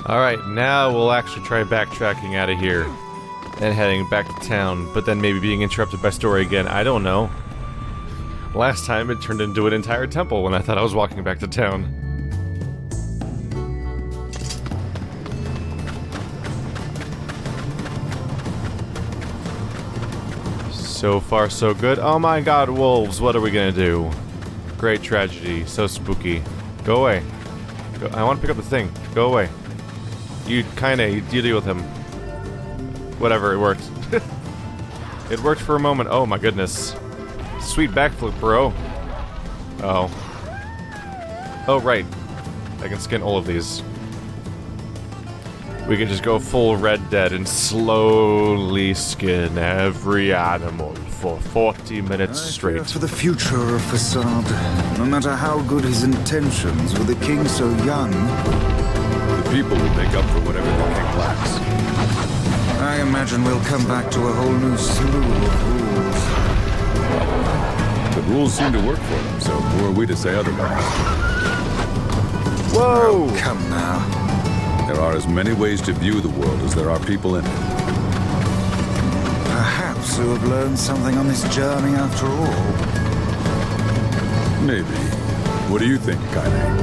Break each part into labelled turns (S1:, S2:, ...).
S1: Alright, now we'll actually try backtracking out of here. And heading back to town, but then maybe being interrupted by story again. I don't know. Last time it turned into an entire temple when I thought I was walking back to town. So far, so good. Oh my god, wolves, what are we gonna do? Great tragedy, so spooky. Go away. I want to pick up the thing. Go away. You Kainé, you deal with him. Whatever, it worked. It worked for a moment. Oh my goodness. Sweet backflip, bro. Oh. Oh, right. I can skin all of these. We can just go full Red Dead and slowly skin every animal for 40 minutes straight.
S2: For the future of Facade, no matter how good his intentions, with a king so young,
S3: the people will make up for whatever the king lacks.
S2: I imagine we'll come back to a whole new slew of rules.
S3: The rules seem to work for them, so who are we to say otherwise?
S1: Whoa!
S2: Oh, come now.
S3: There are as many ways to view the world as there are people in it.
S2: Perhaps you have learned something on this journey after all.
S3: Maybe. What do you think, Kainé?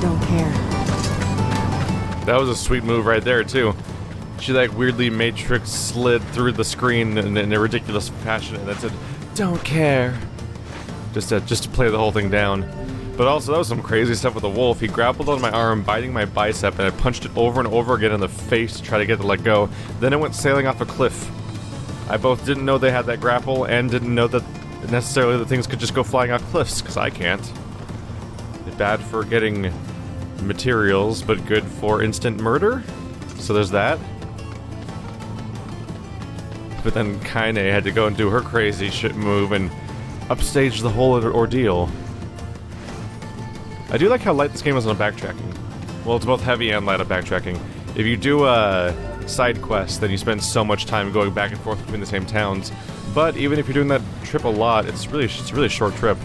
S4: Don't care.
S1: That was a sweet move right there, too. She like weirdly Matrix slid through the screen in a ridiculous fashion and then said, "Don't care." Just to play the whole thing down. But also, that was some crazy stuff with the wolf. He grappled on my arm, biting my bicep, and I punched it over and over again in the face to try to get it to let go. Then it went sailing off a cliff. I both didn't know they had that grapple and didn't know that necessarily the things could just go flying off cliffs, because I can't. It's bad for getting materials, but good for instant murder? So there's that. But then Kainé had to go and do her crazy shit move and upstage the whole ordeal. I do like how light this game is on backtracking. Well, it's both heavy and light on backtracking. If you do a side quest, then you spend so much time going back and forth between the same towns. But even if you're doing that trip a lot, it's a really short trip.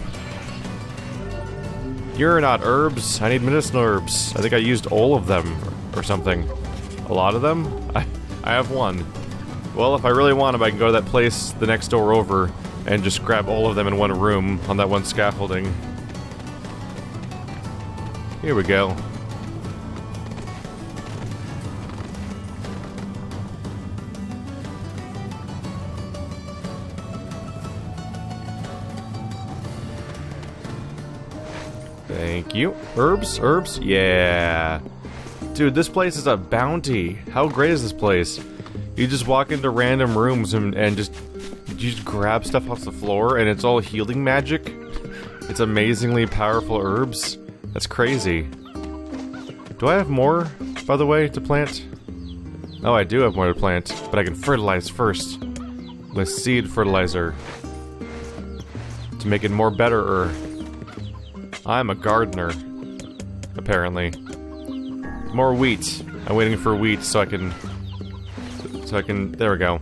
S1: You're not herbs. I need medicinal herbs. I think I used all of them or something. A lot of them? I have one. Well, if I really want them, I can go to that place the next door over and just grab all of them in one room on that one scaffolding. Here we go. Thank you. Herbs? Herbs? Yeah. Dude, this place is a bounty. How great is this place? You just walk into random rooms and you just grab stuff off the floor and it's all healing magic. It's amazingly powerful herbs. That's crazy. Do I have more, by the way, to plant? Oh, I do have more to plant, but I can fertilize first. With seed fertilizer. To make it more better. I'm a gardener. Apparently. More wheat. I'm waiting for wheat so I can, there we go.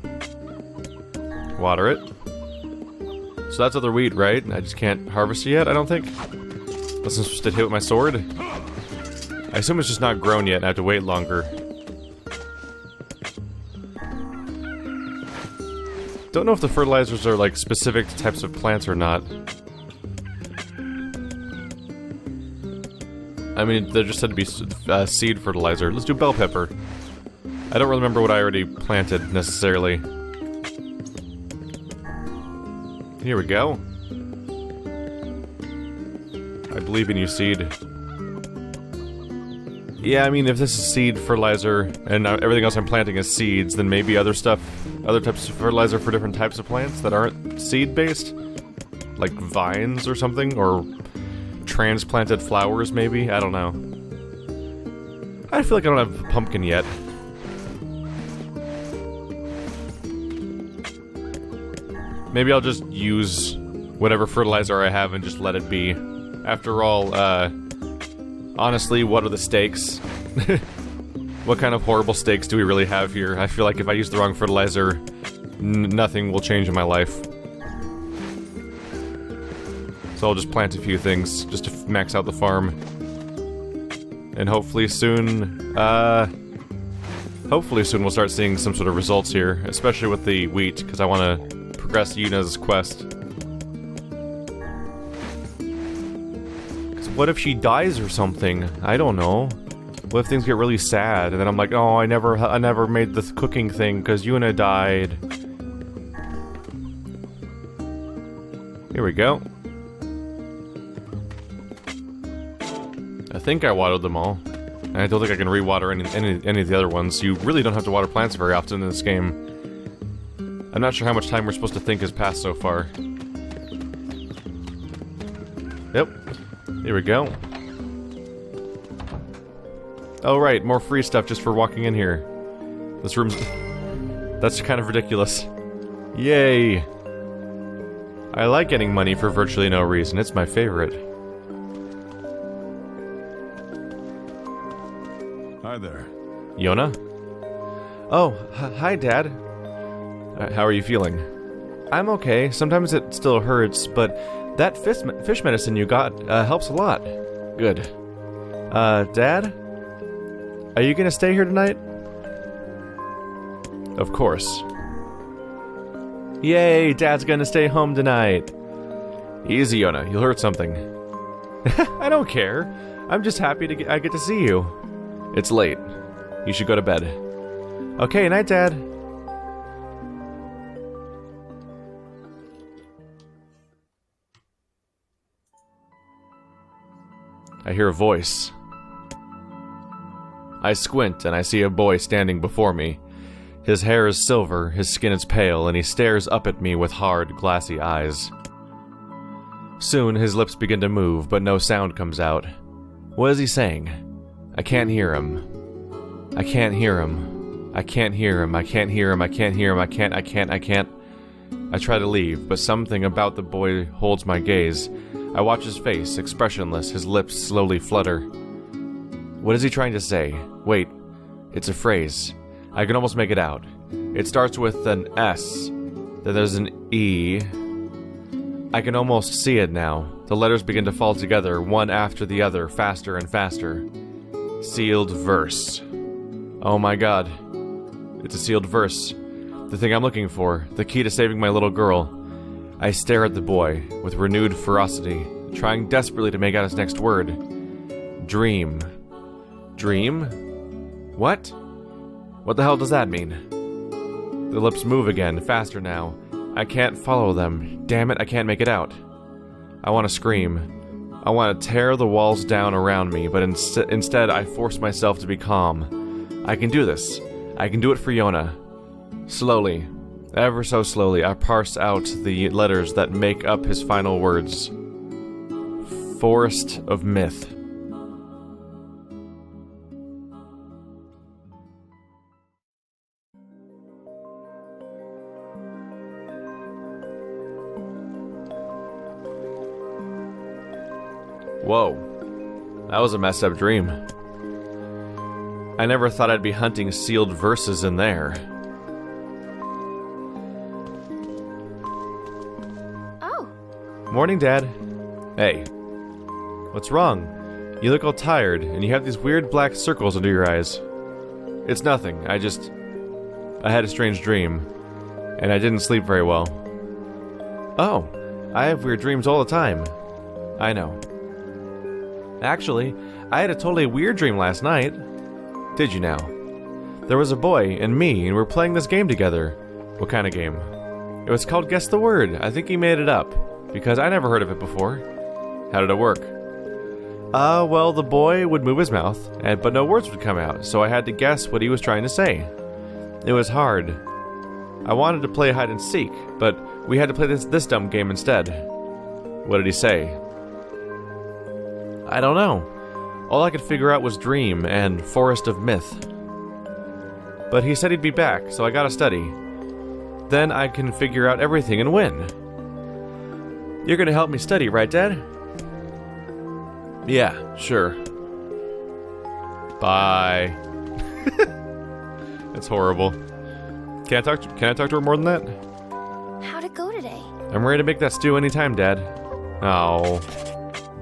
S1: Water it. So that's other wheat, right? I just can't harvest it yet, I don't think? Unless I'm supposed to hit with my sword? I assume it's just not grown yet and I have to wait longer. Don't know if the fertilizers are like specific to types of plants or not. I mean, they just said to be seed fertilizer. Let's do bell pepper. I don't really remember what I already planted, necessarily. Here we go. I believe in you, seed. Yeah, I mean, if this is seed fertilizer, and everything else I'm planting is seeds, then maybe other stuff, other types of fertilizer for different types of plants that aren't seed-based? Like vines or something? Or transplanted flowers, maybe? I don't know. I feel like I don't have a pumpkin yet. Maybe I'll just use whatever fertilizer I have and just let it be. After all, honestly, what are the stakes? What kind of horrible stakes do we really have here? I feel like if I use the wrong fertilizer, nothing will change in my life. So I'll just plant a few things, just to max out the farm. And hopefully soon, we'll start seeing some sort of results here, especially with the wheat, because I want to progress Yunah's quest. Because what if she dies or something? I don't know. What if things get really sad, and then I'm like, oh, I never made the cooking thing because Yonah died. Here we go. I think I watered them all. And I don't think I can re-water any of the other ones. You really don't have to water plants very often in this game. I'm not sure how much time we're supposed to think has passed so far. Yep. Here we go. Oh right, more free stuff just for walking in here. This room's... That's kind of ridiculous. Yay! I like getting money for virtually no reason. It's my favorite.
S3: Hi there.
S1: Yonah? Oh, hi, Dad. How are you feeling? I'm okay. Sometimes it still hurts, but that fish medicine you got helps a lot. Good. Dad? Are you gonna stay here tonight? Of course. Yay, Dad's gonna stay home tonight. Easy, Yonah. You'll hurt something. I don't care. I'm just happy I get to see you. It's late. You should go to bed. Okay, night, Dad. I hear a voice. I squint and I see a boy standing before me. His hair is silver, his skin is pale, and he stares up at me with hard, glassy eyes. Soon his lips begin to move, but no sound comes out. What is he saying? I can't hear him. I can't hear him. I can't hear him. I can't hear him. I can't hear him. I can't. I try to leave, but something about the boy holds my gaze. I watch his face, expressionless, his lips slowly flutter. What is he trying to say? Wait, it's a phrase. I can almost make it out. It starts with an S, then there's an E. I can almost see it now. The letters begin to fall together, one after the other, faster and faster. Sealed verse. Oh my god. It's a sealed verse. The thing I'm looking for, the key to saving my little girl. I stare at the boy, with renewed ferocity, trying desperately to make out his next word. Dream. Dream? What? What the hell does that mean? The lips move again, faster now. I can't follow them. Damn it, I can't make it out. I want to scream. I want to tear the walls down around me, but instead I force myself to be calm. I can do this. I can do it for Yonah. Slowly, ever so slowly, I parse out the letters that make up his final words. Forest of Myth. Whoa, that was a messed up dream. I never thought I'd be hunting sealed verses in there.
S5: Oh.
S1: Morning, Dad. Hey. What's wrong? You look all tired, and you have these weird black circles under your eyes. It's nothing, I had a strange dream, and I didn't sleep very well. Oh, I have weird dreams all the time. I know. Actually, I had a totally weird dream last night. Did you now? There was a boy and me, and we're playing this game together. What kind of game? It was called Guess the Word. I think he made it up, because I never heard of it before. How did it work? Well, the boy would move his mouth, but no words would come out, so I had to guess what he was trying to say. It was hard. I wanted to play hide and seek, but we had to play this dumb game instead. What did he say? I don't know. All I could figure out was dream and forest of myth. But he said he'd be back, so I gotta study. Then I can figure out everything and win. You're gonna help me study, right, Dad? Yeah, sure. Bye. That's horrible. Can I talk to her more than that?
S5: How'd it go today?
S1: I'm ready to make that stew anytime, Dad. Oh.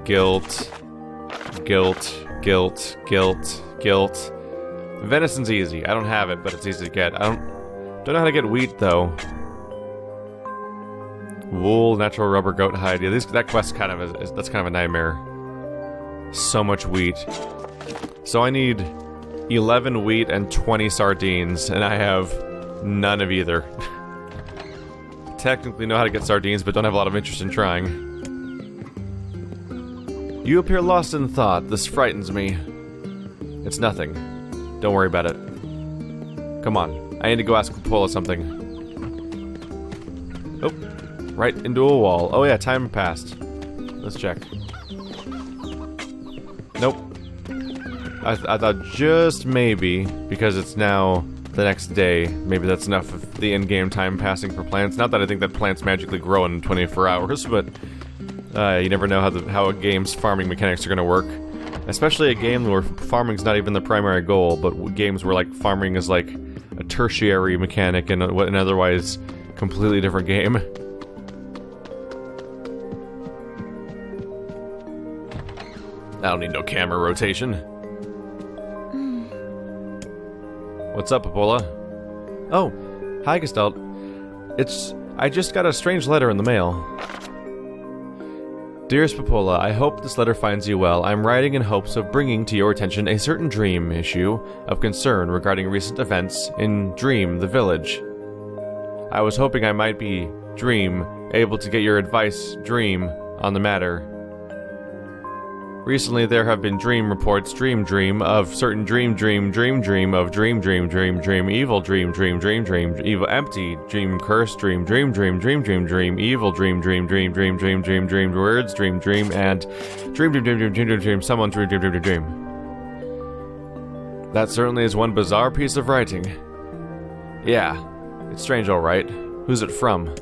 S1: Guilt. Guilt. Guilt, guilt, guilt. Venison's easy. I don't have it, but it's easy to get. I don't know how to get wheat, though. Wool, natural rubber, goat hide. Yeah, that quest kind of that's kind of a nightmare. So much wheat. So I need 11 wheat and 20 sardines, and I have none of either. Technically know how to get sardines, but don't have a lot of interest in trying. You appear lost in thought. This frightens me. It's nothing. Don't worry about it. Come on. I need to go ask Popola something. Oh. Right into a wall. Oh yeah, time passed. Let's check. Nope. I thought just maybe, because it's now the next day, maybe that's enough of the in-game time passing for plants. Not that I think that plants magically grow in 24 hours, but you never know how a game's farming mechanics are going to work. Especially a game where farming's not even the primary goal, but games where like farming is like a tertiary mechanic in an otherwise completely different game. I don't need no camera rotation. What's up, Popola? Oh, hi, Gestalt. I just got a strange letter in the mail. Dearest Popola, I hope this letter finds you well. I'm writing in hopes of bringing to your attention a certain dream issue of concern regarding recent events in Dream, the village. I was hoping I might be, Dream, able to get your advice, Dream, on the matter. Recently there have been dream reports, dream, of certain dream, of dream, evil dream, evil empty, dream, curse, dream, evil dream, words, dream, and dream, someone's dream. That certainly is one bizarre piece of writing. Yeah, it's strange alright. Who's it from?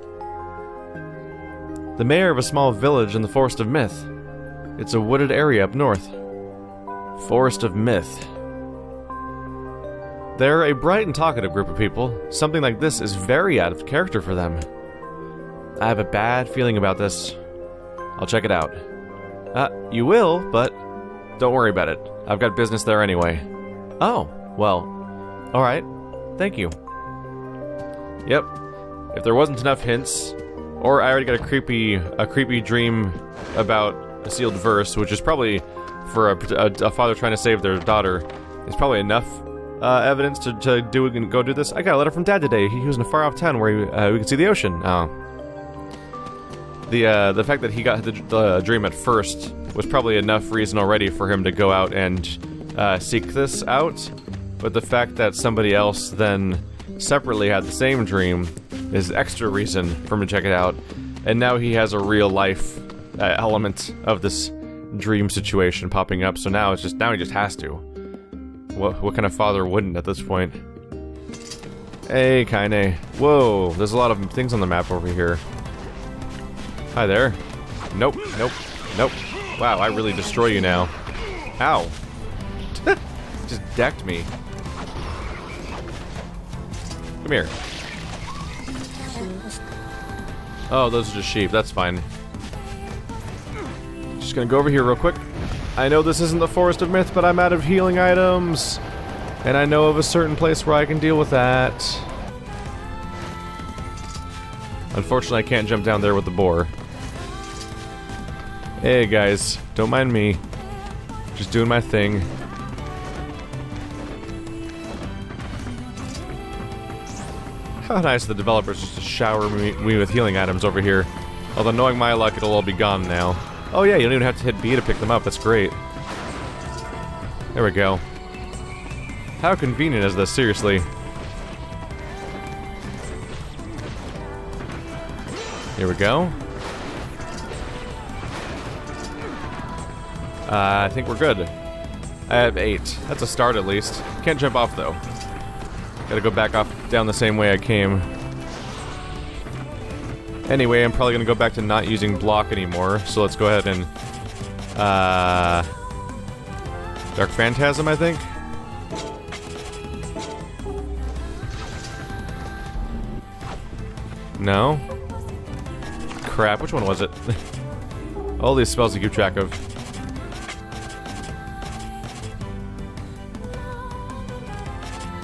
S1: The mayor of a small village in the Forest of Myth. It's a wooded area up north. Forest of Myth. They're a bright and talkative group of people. Something like this is very out of character for them. I have a bad feeling about this. I'll check it out. You will, but don't worry about it. I've got business there anyway. Oh, well, alright. Thank you. Yep. If there wasn't enough hints, or I already got a creepy dream about a sealed verse, which is probably, for a father trying to save their daughter, is probably enough evidence to go do this. I got a letter from Dad today. He was in a far-off town where we could see the ocean. Oh. The fact that he got the dream at first was probably enough reason already for him to go out and seek this out, but the fact that somebody else then separately had the same dream is extra reason for him to check it out, and now he has a real-life element of this dream situation popping up, so now he just has to. What kind of father wouldn't at this point? Hey, Kainé. Whoa, there's a lot of things on the map over here. Hi there. Nope. Wow, I really destroy you now. Ow. Just decked me. Come here. Oh, those are just sheep, that's fine. Just gonna go over here real quick. I know this isn't the Forest of Myth, but I'm out of healing items. And I know of a certain place where I can deal with that. Unfortunately, I can't jump down there with the boar. Hey guys, don't mind me. Just doing my thing. How nice of the developers just to shower me with healing items over here. Although knowing my luck, it'll all be gone now. Oh yeah, you don't even have to hit B to pick them up, that's great. There we go. How convenient is this, seriously? Here we go. I think we're good. I have 8. That's a start at least. Can't jump off though. Gotta go back off down the same way I came. Anyway, I'm probably gonna go back to not using block anymore, so let's go ahead and Dark Phantasm, I think? No? Crap, which one was it? All these spells to keep track of.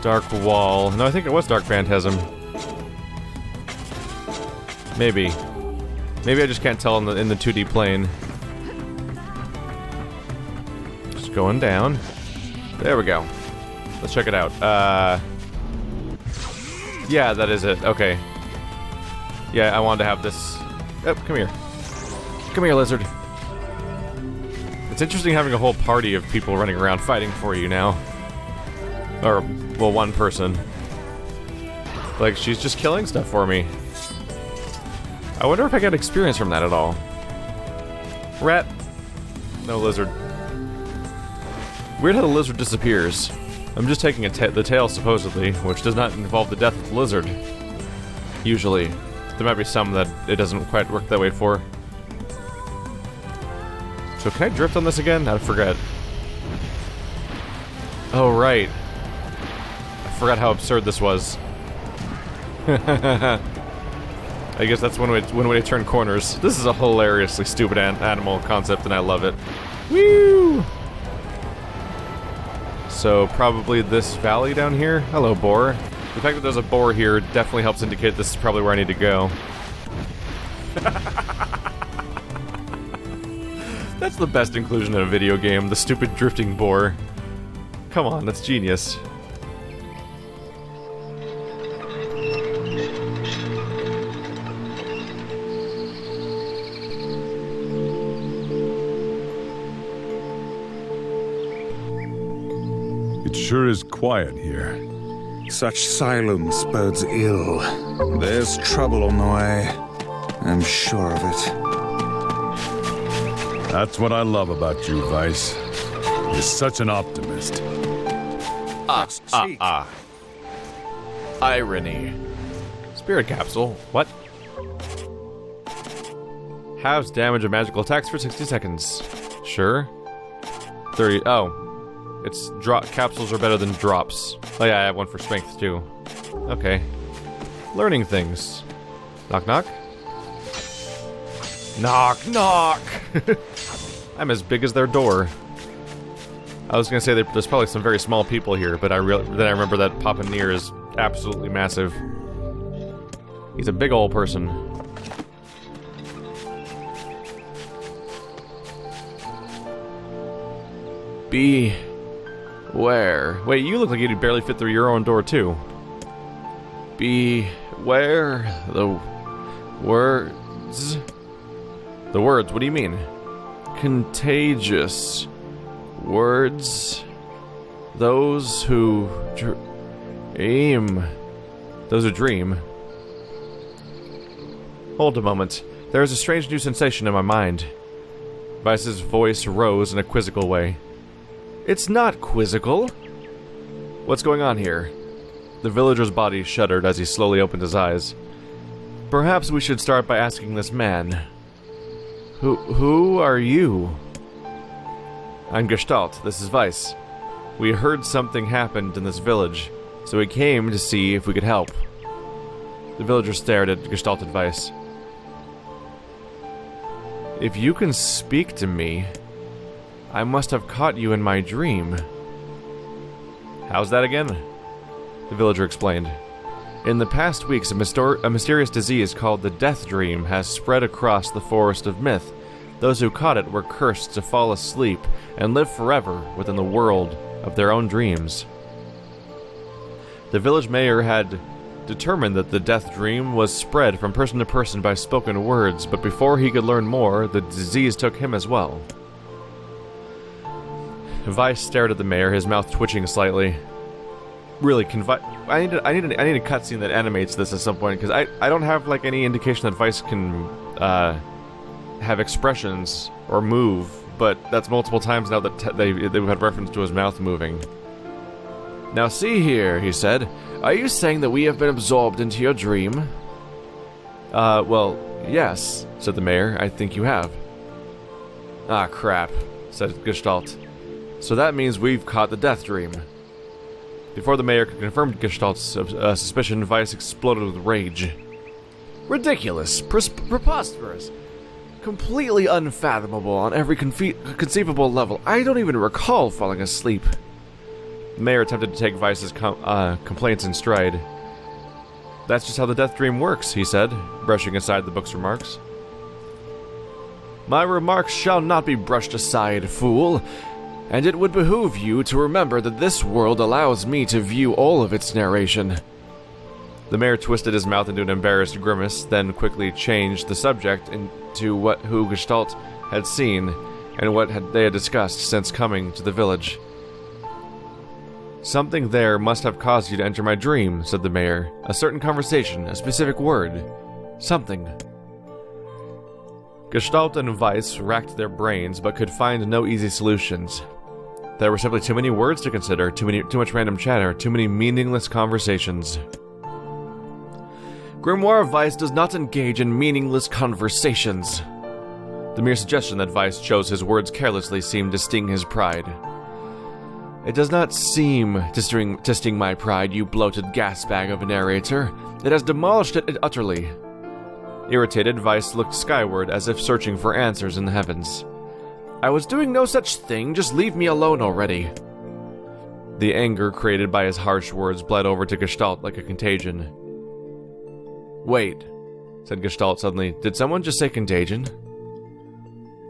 S1: Dark wall. No, I think it was Dark Phantasm. Maybe. Maybe I just can't tell in the 2D plane. Just going down. There we go. Let's check it out. Yeah, that is it. Okay. Yeah, I wanted to have this. Oh, come here. Come here, lizard. It's interesting having a whole party of people running around fighting for you now. Or, well, one person. Like, she's just killing stuff for me. I wonder if I get experience from that at all. Rat. No lizard. Weird how the lizard disappears. I'm just taking the tail, supposedly, which does not involve the death of the lizard. Usually. There might be some that it doesn't quite work that way for. So can I drift on this again? I forget. Oh, right. I forgot how absurd this was. I guess that's one way to turn corners. This is a hilariously stupid animal concept, and I love it. Woo! So probably this valley down here. Hello, boar. The fact that there's a boar here definitely helps indicate this is probably where I need to go. That's the best inclusion in a video game, the stupid drifting boar. Come on, that's genius.
S3: It sure is quiet here.
S2: Such silence bodes ill. There's trouble on the way. I'm sure of it.
S3: That's what I love about you, Weiss. You're such an optimist.
S1: Irony. Spirit capsule. What? Halves damage of magical attacks for 60 seconds. Sure. 30. Oh. It's capsules are better than drops. Oh yeah, I have one for strength too. Okay. Learning things. Knock knock. Knock knock. I'm as big as their door. I was gonna say there's probably some very small people here, but then I remember that Papa Nier is absolutely massive. He's a big old person. Beware. Wait, you look like you'd barely fit through your own door too. Beware the words. The words, what do you mean? Contagious words. Those who dream. Those who dream. Hold a moment. There is a strange new sensation in my mind. Weiss's voice rose in a quizzical way. It's not quizzical. What's going on here? The villager's body shuddered as he slowly opened his eyes. Perhaps we should start by asking this man. Who are you? I'm Gestalt. This is Weiss. We heard something happened in this village, so we came to see if we could help. The villager stared at Gestalt and Weiss. If you can speak to me, I must have caught you in my dream. How's that again? The villager explained. In the past weeks, a mysterious disease called the Death Dream has spread across the Forest of Myth. Those who caught it were cursed to fall asleep and live forever within the world of their own dreams. The village mayor had determined that the Death Dream was spread from person to person by spoken words, but before he could learn more, the disease took him as well. Weiss stared at the mayor, his mouth twitching slightly. Really, I need a cutscene that animates this at some point, because I don't have like any indication that Weiss can have expressions or move, but that's multiple times now that they've had reference to his mouth moving. Now see here, he said. Are you saying that we have been absorbed into your dream? Well, yes, said the mayor. I think you have. Ah, crap, said Gestalt. So that means we've caught the Death Dream. Before the mayor could confirm Gestalt's suspicion, Weiss exploded with rage. Ridiculous, preposterous, completely unfathomable on every conceivable level. I don't even recall falling asleep. The mayor attempted to take Weiss's complaints in stride. That's just how the death dream works, he said, brushing aside the book's remarks. My remarks shall not be brushed aside, fool, and it would behoove you to remember that this world allows me to view all of its narration. The mayor twisted his mouth into an embarrassed grimace, then quickly changed the subject into who Gestalt had seen and what they had discussed since coming to the village. Something there must have caused you to enter my dream, said the mayor. A certain conversation, a specific word. Something. Gestalt and Weiss racked their brains, but could find no easy solutions. There were simply too many words to consider, too much random chatter, too many meaningless conversations. Grimoire Weiss does not engage in meaningless conversations. The mere suggestion that Weiss chose his words carelessly seemed to sting his pride. It does not seem to sting my pride, you bloated gasbag of a narrator. It has demolished it utterly. Irritated, Weiss looked skyward as if searching for answers in the heavens. I was doing no such thing, just leave me alone already. The anger created by his harsh words bled over to Gestalt like a contagion. Wait, said Gestalt suddenly. Did someone just say contagion?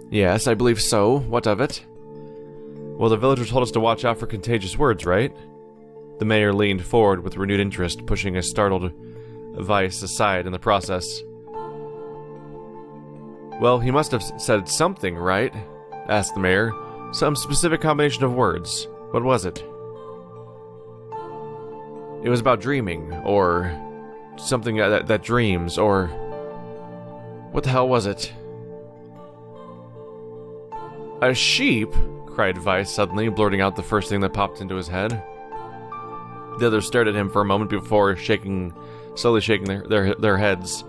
S1: Yes, I believe so. What of it? Well, the villager told us to watch out for contagious words, right? The mayor leaned forward with renewed interest, pushing a startled Weiss aside in the process. Well, he must have said something, right? Asked the mayor. Some specific combination of words. What was it? It was about dreaming, or something that dreams, or... What the hell was it? A sheep? Cried Weiss suddenly, blurting out the first thing that popped into his head. The others stared at him for a moment before slowly shaking their heads.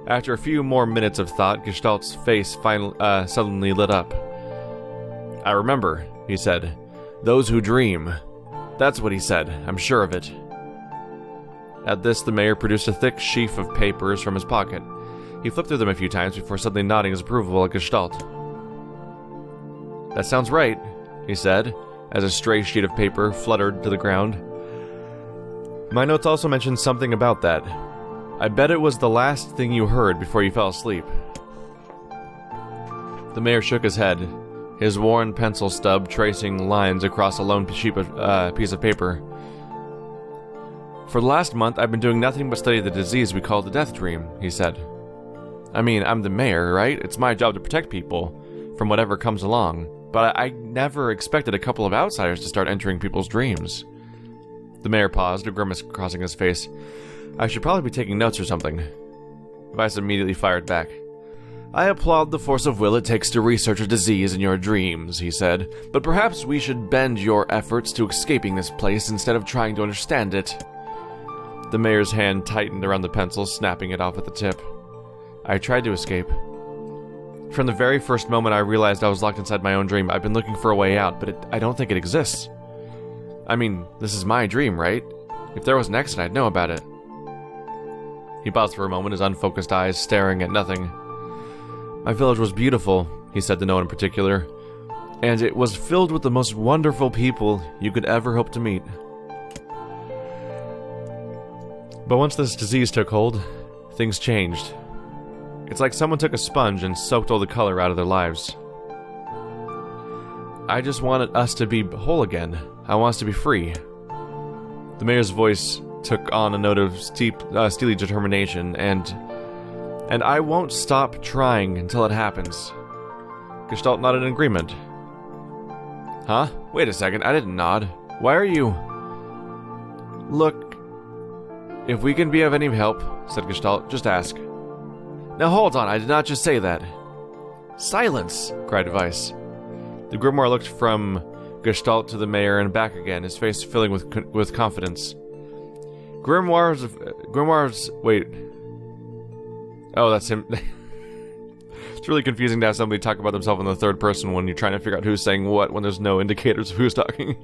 S1: After a few more minutes of thought, Gestalt's face suddenly lit up. I remember, he said. Those who dream. That's what he said, I'm sure of it. At this, the mayor produced a thick sheaf of papers from his pocket. He flipped through them a few times before suddenly nodding his approval at Gestalt. That sounds right, he said, as a stray sheet of paper fluttered to the ground. My notes also mentioned something about that. I bet it was the last thing you heard before you fell asleep. The mayor shook his head, his worn pencil stub tracing lines across a lone piece of paper. For the last month, I've been doing nothing but study the disease we call the death dream, he said. I mean, I'm the mayor, right? It's my job to protect people from whatever comes along. But I never expected a couple of outsiders to start entering people's dreams. The mayor paused, a grimace crossing his face. I should probably be taking notes or something. Weiss immediately fired back. I applaud the force of will it takes to research a disease in your dreams, he said. But perhaps we should bend your efforts to escaping this place instead of trying to understand it. The mayor's hand tightened around the pencil, snapping it off at the tip. I tried to escape. From the very first moment I realized I was locked inside my own dream, I've been looking for a way out, but I don't think it exists. I mean, this is my dream, right? If there was an exit, I'd know about it. He paused for a moment, his unfocused eyes staring at nothing. My village was beautiful, he said to no one in particular, and it was filled with the most wonderful people you could ever hope to meet. But once this disease took hold, things changed. It's like someone took a sponge and soaked all the color out of their lives. I just wanted us to be whole again. I want us to be free. The mayor's voice took on a note of steely determination, and I won't stop trying until it happens. Gestalt nodded in agreement. Huh? Wait a second, I didn't nod. Why are you... Look, if we can be of any help, said Gestalt, just ask. Now hold on, I did not just say that. Silence, cried Weiss. The Grimoire looked from Gestalt to the mayor and back again, his face filling with confidence. Grimoire's... Wait. Oh, that's him. It's really confusing to have somebody talk about themselves in the third person when you're trying to figure out who's saying what when there's no indicators of who's talking.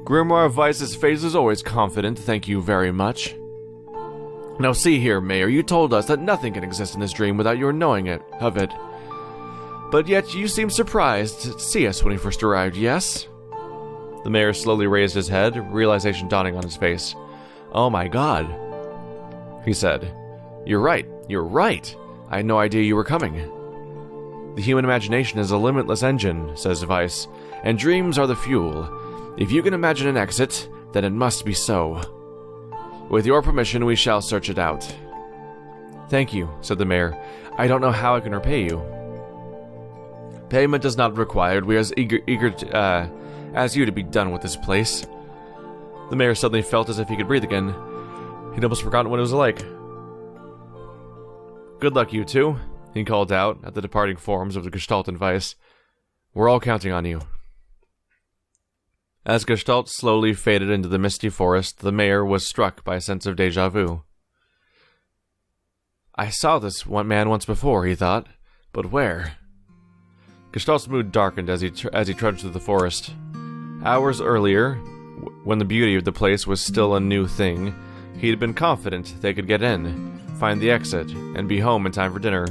S1: Grimoire Weiss's face is always confident, thank you very much. Now see here, Mayor, you told us that nothing can exist in this dream without your knowing of it. But yet you seemed surprised to see us when we first arrived, yes? The The mayor slowly raised his head, realization dawning on his face. "Oh my god," he said. You're right. I had no idea you were coming." "The human imagination is a limitless engine," says Weiss, "and dreams are the fuel. If you can imagine an exit, then it must be so. With your permission, we shall search it out." "Thank you," said the mayor. "I don't know how I can repay you." "Payment is not required. We are as eager to, as you to be done with this place." The mayor suddenly felt as if he could breathe again. He'd almost forgotten what it was like. "Good luck, you two," he called out at the departing forms of the Gestalt and Weiss. "We're all counting on you." As Gestalt slowly faded into the misty forest, the mayor was struck by a sense of déjà vu. "I saw this man once before," he thought, "but where?" Gestalt's mood darkened as he trudged through the forest. Hours earlier, when the beauty of the place was still a new thing, he had been confident they could get in, find the exit, and be home in time for dinner.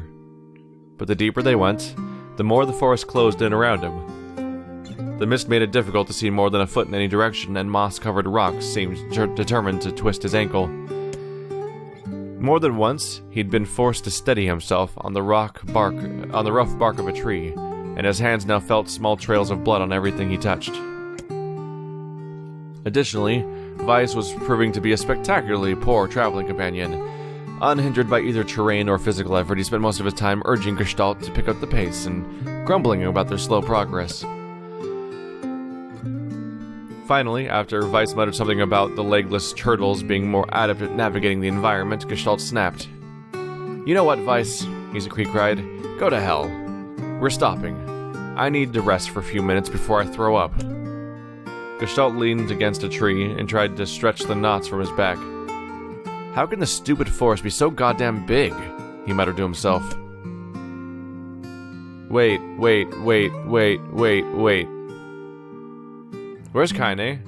S1: But the deeper they went, the more the forest closed in around him. The mist made it difficult to see more than a foot in any direction, and moss-covered rocks seemed determined to twist his ankle. More than once, he'd been forced to steady himself on the rough bark of a tree, and his hands now felt small trails of blood on everything he touched. Additionally, Weiss was proving to be a spectacularly poor traveling companion. Unhindered by either terrain or physical effort, he spent most of his time urging Gestalt to pick up the pace and grumbling about their slow progress. Finally, after Weiss muttered something about the legless turtles being more adept at navigating the environment, Gestalt snapped. "You know what, Weiss?" he cried. "Go to hell. We're stopping. I need to rest for a few minutes before I throw up." Gestalt leaned against a tree and tried to stretch the knots from his back. "How can the stupid forest be so goddamn big?" he muttered to himself. Wait. Where's Kainé?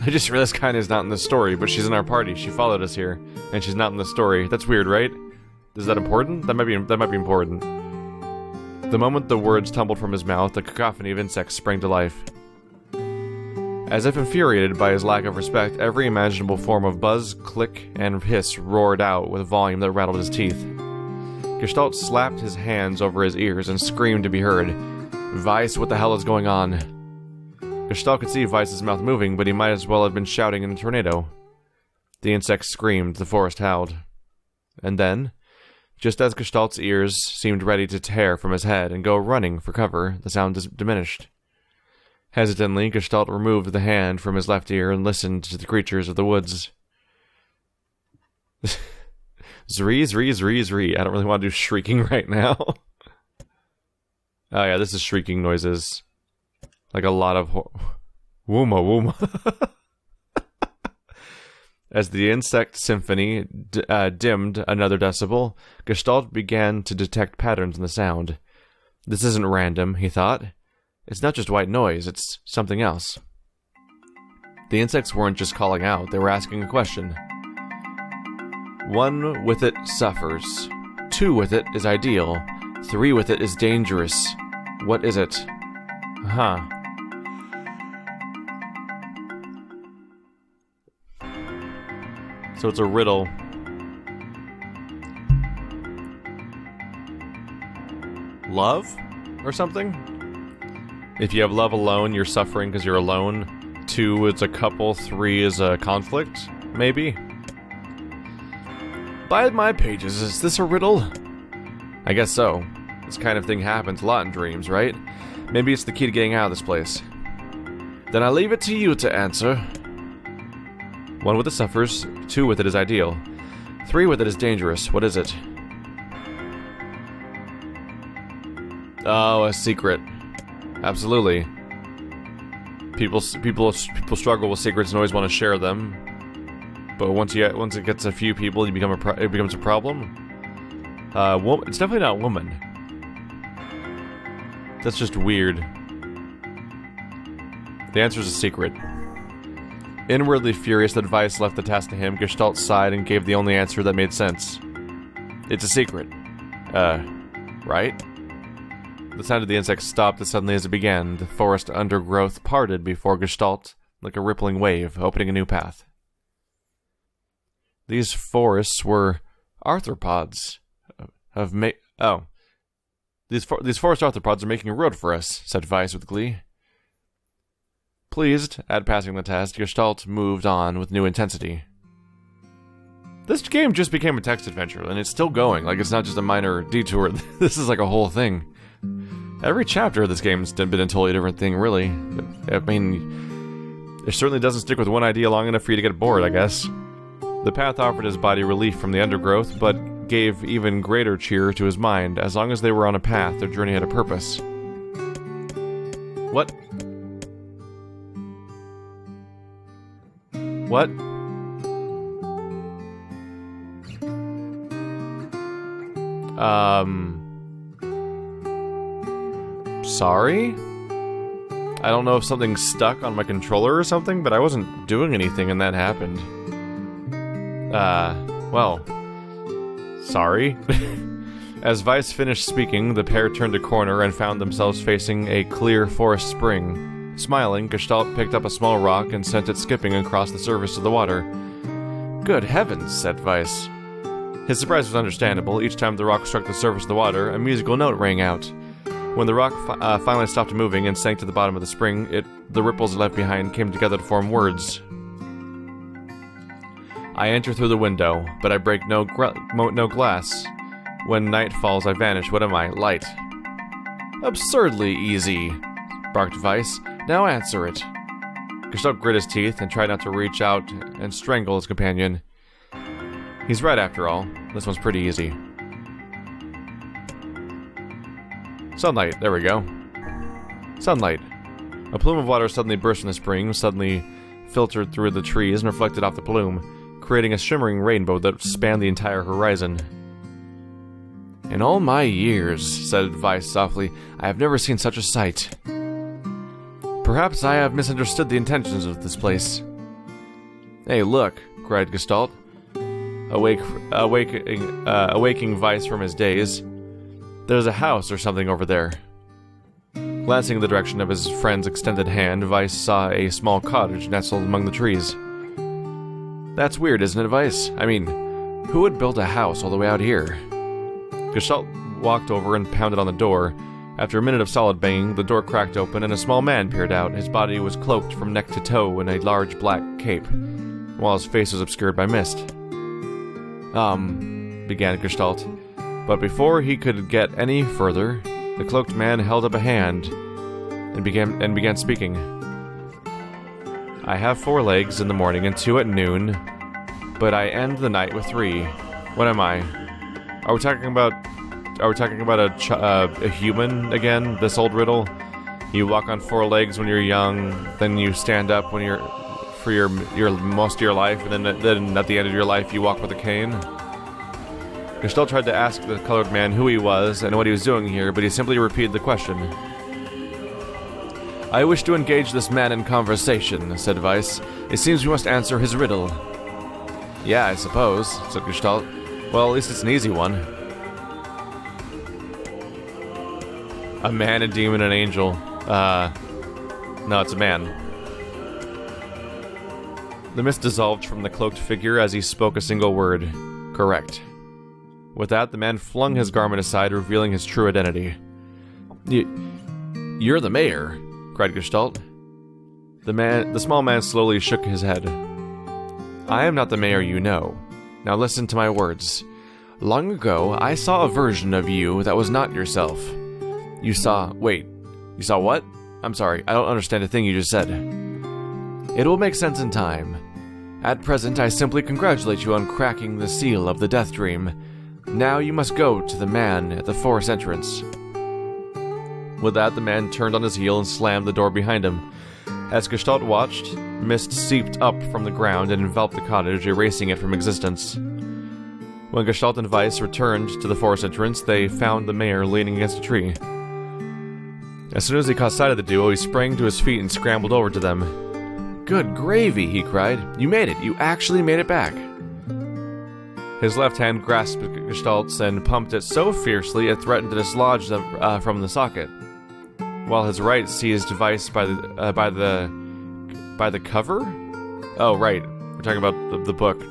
S1: I just realized Kainé's not in the story, but she's in our party. She followed us here, and she's not in the story. That's weird, right? Is that important? That might be important. The moment the words tumbled from his mouth, the cacophony of insects sprang to life. As if infuriated by his lack of respect, every imaginable form of buzz, click, and hiss roared out with a volume that rattled his teeth. Gestalt slapped his hands over his ears and screamed to be heard. "Weiss, what the hell is going on?" Gestalt could see Weiss's mouth moving, but he might as well have been shouting in a tornado. The insects screamed, the forest howled. And then, just as Gestalt's ears seemed ready to tear from his head and go running for cover, the sound diminished. Hesitantly, Gestalt removed the hand from his left ear and listened to the creatures of the woods. Zree. I don't really want to do shrieking right now. Oh yeah, this is shrieking noises. Like a lot of wooma. As the insect symphony dimmed another decibel, Gestalt began to detect patterns in the sound. This isn't random, he thought. It's not just white noise, it's something else. The insects weren't just calling out, they were asking a question. 1 with it suffers. 2 with it is ideal. 3 with it is dangerous. What is it? Huh. So it's a riddle. Love? Or something? If you have love alone, you're suffering because you're alone. 2 is a couple, 3 is a conflict, maybe? By my pages, is this a riddle? I guess so. This kind of thing happens a lot in dreams, right? Maybe it's the key to getting out of this place. Then I leave it to you to answer. 1 with it suffers, 2 with it is ideal. 3 with it is dangerous. What is it? Oh, a secret. Absolutely. People struggle with secrets and always want to share them. But once it gets a few people, it becomes a problem. It's definitely not woman. That's just weird. The answer is a secret. Inwardly furious that Weiss left the task to him, Gestalt sighed and gave the only answer that made sense. It's a secret. Right? The sound of the insects stopped as suddenly as it began. The forest undergrowth parted before Gestalt, like a rippling wave, opening a new path. These forests were arthropods These forest arthropods are making a road for us, said Weiss with glee. Pleased at passing the test, Gestalt moved on with new intensity. This game just became a text adventure, and it's still going. Like, it's not just a minor detour. This is like a whole thing. Every chapter of this game's been a totally different thing, really. I mean, it certainly doesn't stick with one idea long enough for you to get bored, I guess. The path offered his body relief from the undergrowth, but gave even greater cheer to his mind. As long as they were on a path, their journey had a purpose. What? What? Sorry? I don't know if something stuck on my controller or something, but I wasn't doing anything and that happened. Well, sorry. As Weiss finished speaking, the pair turned a corner and found themselves facing a clear forest spring. Smiling, Gestalt picked up a small rock and sent it skipping across the surface of the water. Good heavens, said Weiss. His surprise was understandable. Each time the rock struck the surface of the water, a musical note rang out. When the rock finally stopped moving and sank to the bottom of the spring, the ripples it left behind came together to form words. I enter through the window, but I break no glass. When night falls, I vanish. What am I? Light. Absurdly easy, barked Weiss. Now answer it. Gestalt grit his teeth and tried not to reach out and strangle his companion. He's right after all. This one's pretty easy. Sunlight. There we go. Sunlight. A plume of water suddenly burst from the spring, suddenly filtered through the trees and reflected off the plume, creating a shimmering rainbow that spanned the entire horizon. In all my years, said Weiss softly, I have never seen such a sight. Perhaps I have misunderstood the intentions of this place. Hey, look, cried Gestalt, awaking Weiss from his daze. There's a house or something over there. Glancing in the direction of his friend's extended hand, Weiss saw a small cottage nestled among the trees. That's weird, isn't it, Weiss? I mean, who would build a house all the way out here? Gestalt walked over and pounded on the door. After a minute of solid banging, the door cracked open and a small man peered out. His body was cloaked from neck to toe in a large black cape, while his face was obscured by mist. Began Gestalt. But before he could get any further, the cloaked man held up a hand and began speaking. I have 4 legs in the morning and 2 at noon, but I end the night with 3. What am I? Are we talking about a human again? This old riddle? You walk on 4 legs when you're young, then you stand up when you're for your most of your life, and then at the end of your life you walk with a cane. Gestalt tried to ask the colored man who he was and what he was doing here, but he simply repeated the question. I wish to engage this man in conversation, said Weiss. It seems we must answer his riddle. Yeah, I suppose, said Gestalt. Well, at least it's an easy one. A man, a demon, an angel. No, it's a man. The mist dissolved from the cloaked figure as he spoke a single word. Correct. With that, the man flung his garment aside, revealing his true identity. You're the mayor, cried Gestalt. The small man slowly shook his head. I am not the mayor you know. Now listen to my words. Long ago, I saw a version of you that was not yourself. You saw what? I'm sorry, I don't understand a thing you just said. It will make sense in time. At present, I simply congratulate you on cracking the seal of the death dream. Now you must go to the man at the forest entrance. With that, the man turned on his heel and slammed the door behind him. As Gestalt watched, mist seeped up from the ground and enveloped the cottage, erasing it from existence. When Gestalt and Weiss returned to the forest entrance, they found the mayor leaning against a tree. As soon as he caught sight of the duo, he sprang to his feet and scrambled over to them. Good gravy, he cried. You made it. You actually made it back. His left hand grasped Gestalt's and pumped it so fiercely it threatened to dislodge them from the socket, while his right seized Weiss by the cover? Oh, right. We're talking about the book.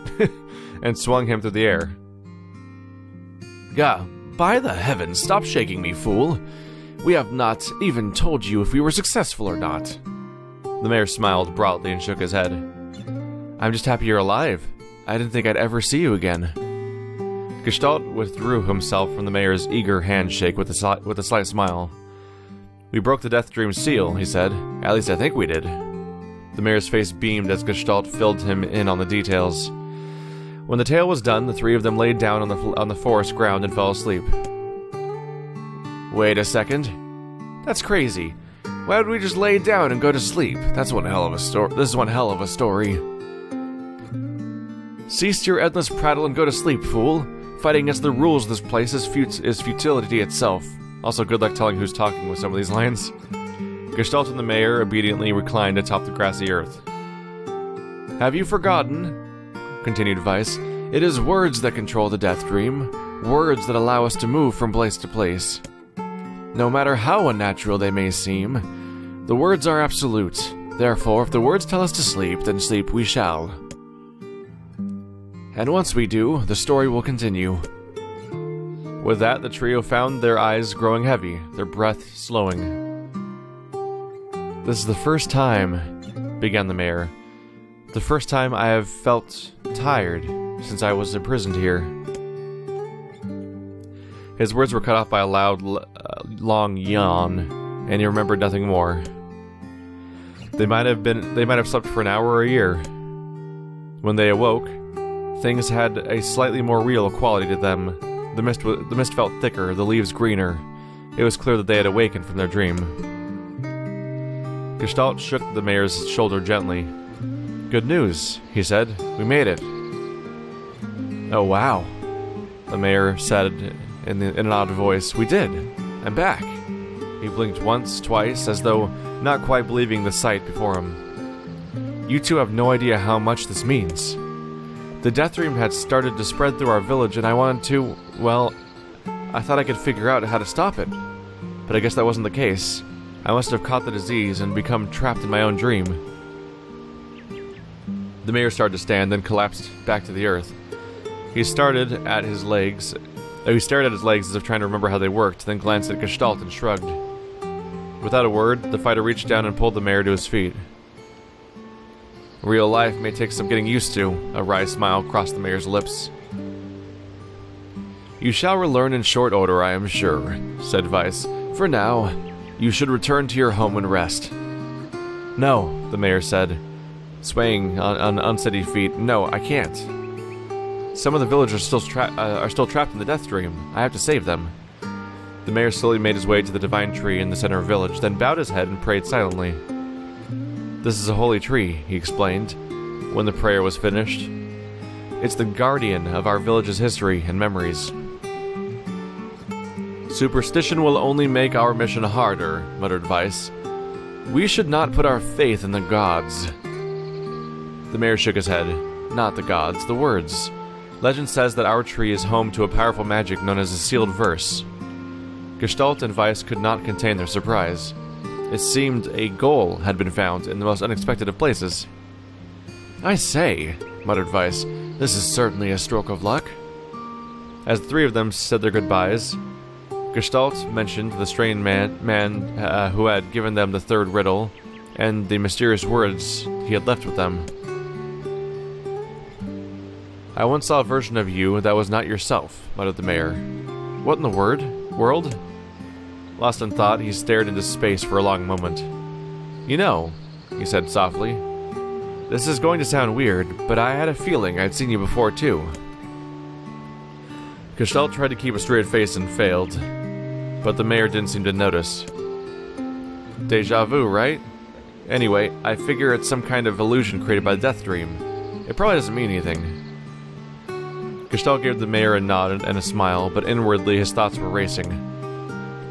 S1: And swung him through the air. Gah, by the heavens, stop shaking me, fool. We have not even told you if we were successful or not. The mayor smiled broadly and shook his head. I'm just happy you're alive. I didn't think I'd ever see you again. Gestalt withdrew himself from the mayor's eager handshake with a slight smile. We broke the Death Dream's seal, he said. At least I think we did. The mayor's face beamed as Gestalt filled him in on the details. When the tale was done, the three of them laid down on the forest ground and fell asleep. Wait a second. That's crazy. Why would we just lay down and go to sleep? This is one hell of a story. Cease your endless prattle and go to sleep, fool. Fighting against the rules of this place is futility itself. Also, good luck telling who's talking with some of these lines. Gestalt and the mayor obediently reclined atop the grassy earth. Have you forgotten? Continued Weiss. It is words that control the Death Dream. Words that allow us to move from place to place. No matter how unnatural they may seem, the words are absolute. Therefore, if the words tell us to sleep, then sleep we shall. And once we do, the story will continue. With that, the trio found their eyes growing heavy, their breath slowing. This is the first time, began the mayor, the first time I have felt tired since I was imprisoned here. His words were cut off by a loud, long yawn, and he remembered nothing more. They might have slept for an hour or a year. When they awoke, things had a slightly more real quality to them. The mist felt thicker, the leaves greener. It was clear that they had awakened from their dream. Gestalt shook the mayor's shoulder gently. Good news, he said. We made it. Oh, wow, the mayor said in an odd voice. We did. I'm back. He blinked once, twice, as though not quite believing the sight before him. You two have no idea how much this means. The Death Dream had started to spread through our village, and I wanted to, well, I thought I could figure out how to stop it. But I guess that wasn't the case. I must have caught the disease and become trapped in my own dream. The mayor started to stand, then collapsed back to the earth. He stared at his legs as if trying to remember how they worked, then glanced at Gestalt and shrugged. Without a word, the fighter reached down and pulled the mayor to his feet. Real life may take some getting used to, a wry smile crossed the mayor's lips. You shall relearn in short order, I am sure, said Weiss. For now, you should return to your home and rest. No, the mayor said, swaying on unsteady feet. No, I can't. Some of the villagers are still trapped in the Death Dream. I have to save them. The mayor slowly made his way to the divine tree in the center of the village, then bowed his head and prayed silently. This is a holy tree, he explained, when the prayer was finished. It's the guardian of our village's history and memories. Superstition will only make our mission harder, muttered Weiss. We should not put our faith in the gods. The mayor shook his head. Not the gods, the words. Legend says that our tree is home to a powerful magic known as a sealed verse. Gestalt and Weiss could not contain their surprise. It seemed a goal had been found in the most unexpected of places. I say, muttered Weiss, this is certainly a stroke of luck. As the three of them said their goodbyes, Gestalt mentioned the strange man who had given them the third riddle, and the mysterious words he had left with them. I once saw a version of you that was not yourself, muttered the mayor. What in the world? Lost in thought, he stared into space for a long moment. You know, he said softly, this is going to sound weird, but I had a feeling I'd seen you before too. Gestalt tried to keep a straight face and failed, but the mayor didn't seem to notice. Deja vu, right? Anyway, I figure it's some kind of illusion created by the Death Dream. It probably doesn't mean anything. Gestalt gave the mayor a nod and a smile, but inwardly his thoughts were racing.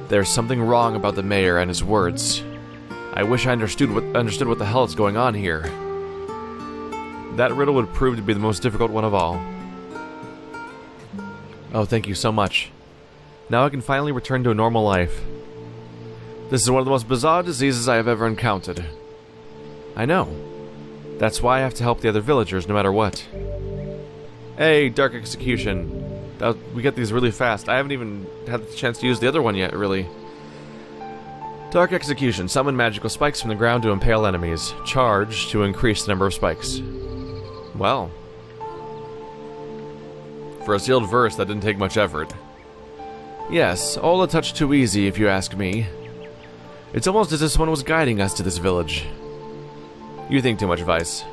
S1: There's something wrong about the mayor and his words. I wish I understood what the hell is going on here. That riddle would prove to be the most difficult one of all. Oh, thank you so much. Now I can finally return to a normal life. This is one of the most bizarre diseases I have ever encountered. I know. That's why I have to help the other villagers no matter what. Hey, Dark Execution. We get these really fast. I haven't even had the chance to use the other one yet, really. Dark Execution. Summon magical spikes from the ground to impale enemies. Charge to increase the number of spikes. Well. For a sealed verse, that didn't take much effort. Yes, all a touch too easy, if you ask me. It's almost as if someone was guiding us to this village. You think too much, Weiss.